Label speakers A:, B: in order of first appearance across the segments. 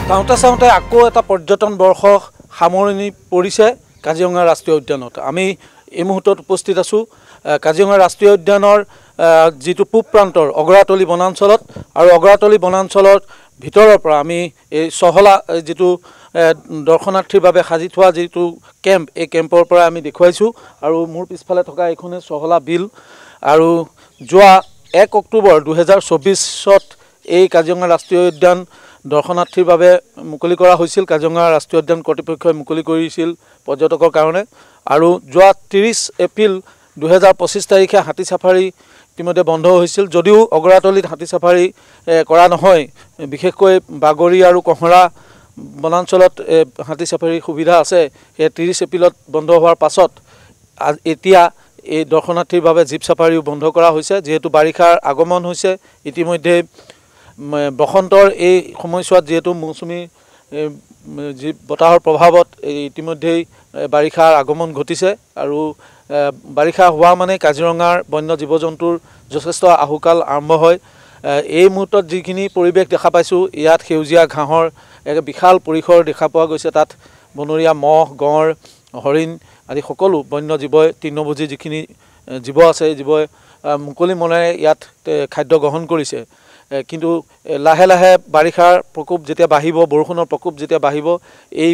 A: চাওঁতে আকৌ এটা পৰ্যটন বৰ্ষ সামৰণি পৰিছে কাজিৰঙা ৰাষ্ট্ৰীয় উদ্যানত। আমি এই মুহূৰ্তত উপস্থিত আছোঁ কাজিৰঙা ৰাষ্ট্ৰীয় উদ্যানৰ যিটো পূব প্ৰান্তৰ অগৰাতলি বনাঞ্চলত, আৰু অগৰাতলি বনাঞ্চলৰ ভিতৰৰ পৰা আমি এই চহলা যিটো দৰ্শনাৰ্থীৰ বাবে সাজি থোৱা যিটো কেম্প, এই কেম্পৰ পৰা আমি দেখুৱাইছোঁ। আৰু মোৰ পিছফালে থকা এইখনে চহলা বিল। আৰু যোৱা 1 অক্টোবৰ 2024 এই কাজিৰঙা ৰাষ্ট্ৰীয় উদ্যান দৰ্শনাৰ্থীৰ বাবে মুকলি কৰা হৈছিল। কাজিৰঙা ৰাষ্ট্ৰীয় উদ্যান কৰ্তৃপক্ষই মুকলি কৰিছিল পৰ্যটকৰ কাৰণে। আৰু যোৱা 30 এপ্ৰিল 2025 তাৰিখে হাতী চাফাৰী ইতিমধ্যে বন্ধ হৈছিল। যদিও অগৰাতলিত হাতী চাফাৰী কৰা নহয়, বিশেষকৈ বাগৰি আৰু কহৰা বনাঞ্চলত হাতী চাফাৰীৰ সুবিধা আছে। সেই 30 এপ্ৰিলত বন্ধ হোৱাৰ পাছত এতিয়া এই দৰ্শনাৰ্থীৰ বাবে জীপ চাফাৰীও বন্ধ কৰা হৈছে, যিহেতু বাৰিষাৰ আগমন হৈছে। ইতিমধ্যে বসন্তৰ এই সময়ছোৱাত যিহেতু মৌচুমী যি বতাহৰ প্ৰভাৱত ইতিমধ্যেই বাৰিষাৰ আগমন ঘটিছে। আৰু বাৰিষা হোৱা মানে কাজিৰঙাৰ বন্য জীৱ জন্তুৰ যথেষ্ট আহুকাল আৰম্ভ হয়। এই মুহূৰ্তত যিখিনি পৰিৱেশ দেখা পাইছোঁ, ইয়াত সেউজীয়া ঘাঁহৰ এক বিশাল পৰিসৰ দেখা পোৱা গৈছে। তাত বনৰীয়া মহ, গঁড়, হৰিণ আদি সকলো বন্য জীৱই, তৃণভোজী যিখিনি জীৱ আছে, এই জীৱই মুকলি মনেৰে ইয়াত খাদ্য গ্ৰহণ কৰিছে। কিন্তু লাহে লাহে বাৰিষাৰ প্ৰকোপ যেতিয়া বাঢ়িব, বৰষুণৰ প্ৰকোপ যেতিয়া বাঢ়িব, এই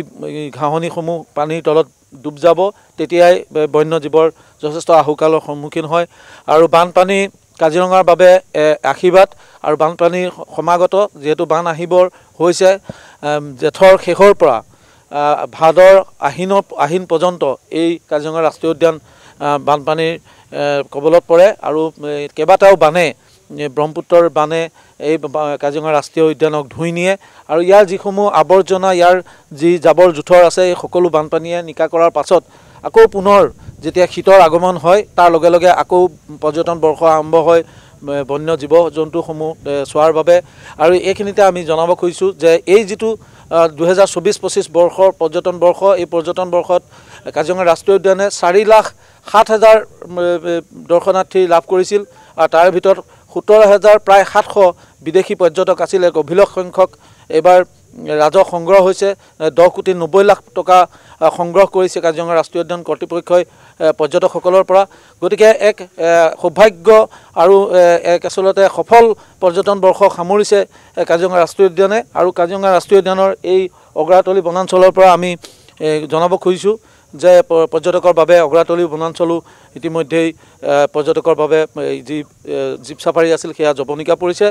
A: ঘাঁহনিসমূহ পানীৰ তলত ডুব যাব, তেতিয়াই বন্য জীৱৰ যথেষ্ট আহুকালৰ সন্মুখীন হয়। আৰু বানপানী কাজিৰঙাৰ বাবে আশীৰ্বাদ। আৰু বানপানীৰ সমাগত, যিহেতু বান আহিবৰ হৈছে, জেঠৰ শেষৰ পৰা ভাদৰ আহিন পৰ্যন্ত এই কাজিৰঙা ৰাষ্ট্ৰীয় উদ্যান বানপানীৰ কবলত পৰে। আৰু কেইবাটাও বানে, ব্ৰহ্মপুত্ৰৰ বানে এই কাজিৰঙা ৰাষ্ট্ৰীয় উদ্যানক ধুই নিয়ে। আৰু ইয়াৰ যিসমূহ আৱৰ্জনা, ইয়াৰ যি জাবৰ জোঁথৰ আছে, এই সকলো বানপানীয়ে নিকা কৰাৰ পাছত আকৌ পুনৰ যেতিয়া শীতৰ আগমন হয়, তাৰ লগে লগে আকৌ পৰ্যটন বৰ্ষ আৰম্ভ হয় বন্য জীৱ জন্তুসমূহ চোৱাৰ বাবে। আৰু এইখিনিতে আমি জনাব খুজিছোঁ যে এই যিটো 2024-25 বৰ্ষৰ পৰ্যটন বৰ্ষ, এই পৰ্যটন বৰ্ষত কাজিৰঙা ৰাষ্ট্ৰীয় উদ্যানে 4,07,000 দৰ্শনাৰ্থী লাভ কৰিছিল। আৰু তাৰে ভিতৰত 17,000 প্ৰায় 700 বিদেশী পৰ্যটক আছিল। এক অভিলেখ সংখ্যক এইবাৰ ৰাজহ সংগ্ৰহ হৈছে। 10,90,00,000 টকা সংগ্ৰহ কৰিছে কাজিৰঙা ৰাষ্ট্ৰীয় উদ্যান কৰ্তৃপক্ষই পৰ্যটকসকলৰ পৰা। গতিকে এক সৌভাগ্য আৰু এক আচলতে সফল পৰ্যটন বৰ্ষ সামৰিছে কাজিৰঙা ৰাষ্ট্ৰীয় উদ্যানে। আৰু কাজিৰঙা ৰাষ্ট্ৰীয় উদ্যানৰ এই অগৰাতলি বনাঞ্চলৰ পৰা আমি জনাব খুজিছোঁ যে পৰ্যটকৰ বাবে অগৰাতলি বনাঞ্চলো ইতিমধ্যেই পৰ্যটকৰ বাবে যি জীপ চাফাৰী আছিল, সেয়া জৱনিকা পৰিছে।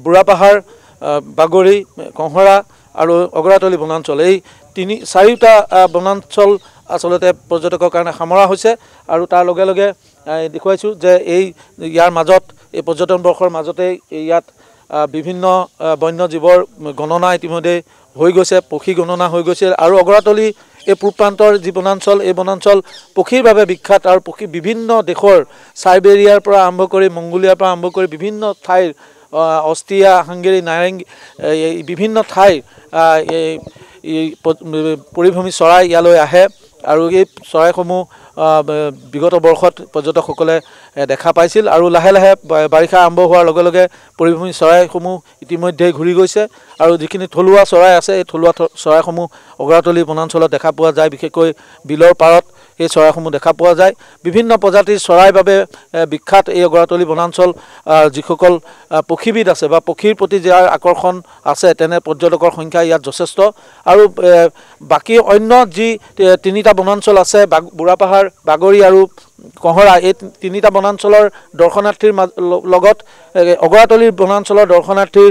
A: বুঢ়াপাহাৰ, বাগৰি, কহৰা আৰু অগৰাতলি বনাঞ্চল, এই 4টা বনাঞ্চল আচলতে পৰ্যটকৰ কাৰণে সামৰা হৈছে। আৰু তাৰ লগে লগে দেখুৱাইছোঁ যে ইয়াৰ মাজত, এই পৰ্যটন বৰ্ষৰ মাজতেই ইয়াত বিভিন্ন বন্য জীৱৰ গণনা ইতিমধ্যে হৈ গৈছে, পক্ষী গণনা হৈ গৈছে। আৰু অগৰাতলি এই পূব প্ৰান্তৰ যি বনাঞ্চল, এই বনাঞ্চল পক্ষীৰ বাবে বিখ্যাত। আৰু পক্ষী বিভিন্ন দেশৰ, চাইবেৰিয়াৰ পৰা আৰম্ভ কৰি, মংগোলিয়াৰ পৰা আৰম্ভ কৰি বিভিন্ন ঠাইৰ, অষ্ট্ৰিয়া, হাংগেৰী, নাৰেংগী, বিভিন্ন ঠাইৰ পৰিভ্ৰমী চৰাই ইয়ালৈ আহে। আৰু এই চৰাইসমূহ বিগত বৰ্ষত পৰ্যটকসকলে দেখা পাইছিল। আৰু লাহে লাহে বাৰিষা আৰম্ভ হোৱাৰ লগে লগে পৰিভ্ৰমী চৰাইসমূহ ইতিমধ্যে ঘূৰি গৈছে। আৰু যিখিনি থলুৱা চৰাই আছে, এই থলুৱা চৰাইসমূহ অগৰাতলি বনাঞ্চলত দেখা পোৱা যায়। বিশেষকৈ বিলৰ পাৰত এই চৰাইসমূহ দেখা পোৱা যায়। বিভিন্ন প্ৰজাতিৰ চৰাইৰ বাবে বিখ্যাত এই অগৰাতলি বনাঞ্চল। যিসকল পক্ষীবিদ আছে বা পক্ষীৰ প্ৰতি যাৰ আকৰ্ষণ আছে, তেনে পৰ্যটকৰ সংখ্যা ইয়াত যথেষ্ট। আৰু বাকী অন্য যি 3টা বনাঞ্চল আছে, বুঢ়াপাহাৰ, বাগৰি আৰু কহৰা, এই 3টা বনাঞ্চলৰ দৰ্শনাৰ্থীৰ লগত অগৰাতলিৰ বনাঞ্চলৰ দৰ্শনাৰ্থীৰ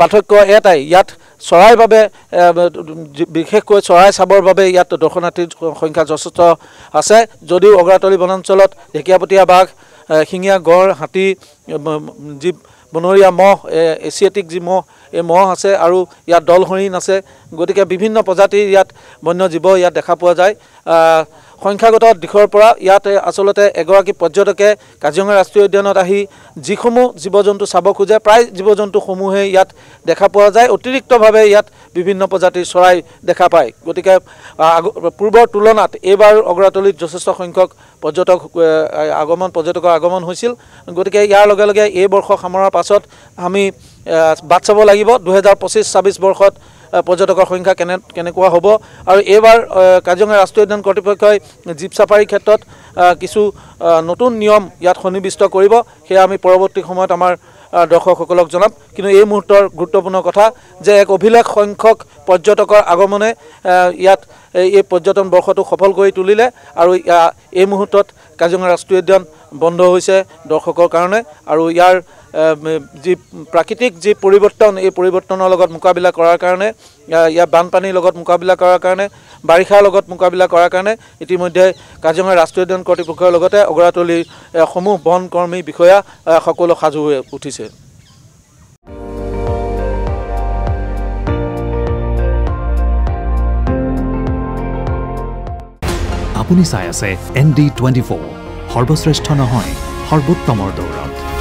A: পাৰ্থক্য এটাই, ইয়াত চৰাইৰ বাবে, বিশেষকৈ চৰাই চাবৰ বাবে ইয়াত দৰ্শনাৰ্থীৰ সংখ্যা যথেষ্ট আছে। যদিও অগৰাতলি বনাঞ্চলত ঢেকীয়াপতীয়া বাঘ, শিঙীয়া গঁড়, হাতী, যি বনৰীয়া মহ, এছিয়াটিক যি মহ, এই মহ আছে। আৰু ইয়াত দল হৰিণ আছে। গতিকে বিভিন্ন প্ৰজাতিৰ ইয়াত বন্য জীৱ ইয়াত দেখা পোৱা যায়। সংখ্যাগত দিশৰ পৰা ইয়াত আচলতে এগৰাকী পৰ্যটকে কাজিৰঙা ৰাষ্ট্ৰীয় উদ্যানত আহি যিসমূহ জীৱ জন্তু চাব খোজে, প্ৰায় জীৱ জন্তুসমূহে ইয়াত দেখা পোৱা যায়। অতিৰিক্তভাৱে ইয়াত বিভিন্ন প্ৰজাতিৰ চৰাই দেখা পায়। গতিকে পূৰ্বৰ তুলনাত এইবাৰ অগৰাতলিত যথেষ্ট সংখ্যক পৰ্যটকৰ আগমন হৈছিল। গতিকে ইয়াৰ লগে লগে এই বৰ্ষ সামৰাৰ পাছত আমি বাট চাব লাগিব 2025-26 বৰ্ষত পৰ্যটকৰ সংখ্যা কেনেকুৱা হ'ব আৰু এইবাৰ কাজিৰঙা ৰাষ্ট্ৰীয় উদ্যান কৰ্তৃপক্ষই জীপ চাফাৰীৰ ক্ষেত্ৰত কিছু নতুন নিয়ম ইয়াত সন্নিৱিষ্ট কৰিব সেয়া আমি পৰৱৰ্তী সময়ত আমাৰ দৰ্শকসকলক জনাম কিন্তু এই মুহূৰ্তৰ গুৰুত্বপূৰ্ণ কথা যে এক অভিলেখ সংখ্যক পৰ্যটকৰ আগমনে ইয়াত এই পৰ্যটন বৰ্ষটো সফল কৰি তুলিলে আৰু এই মুহূৰ্তত কাজিৰঙা ৰাষ্ট্ৰীয় উদ্যান বন্ধ হৈছে দৰ্শকৰ কাৰণে আৰু ইয়াৰ যি প্ৰাকৃতিক যি পৰিৱৰ্তন এই পৰিৱৰ্তনৰ লগত মোকাবিলা কৰাৰ কাৰণে ইয়াৰ বানপানীৰ লগত মোকাবিলা কৰাৰ কাৰণে বাৰিষাৰ লগত মোকাবিলা কৰাৰ কাৰণে ইতিমধ্যে কাজিৰঙা ৰাষ্ট্ৰীয় উদ্যান কৰ্তৃপক্ষৰ লগতে অগৰাতলীৰ সমূহ বন কৰ্মী বিষয়া সকলো সাজু হৈ উঠিছে
B: আপুনি চাই আছে ND24 সৰ্বশ্ৰেষ্ঠ নহয় সৰ্বোত্তমৰ দৌৰত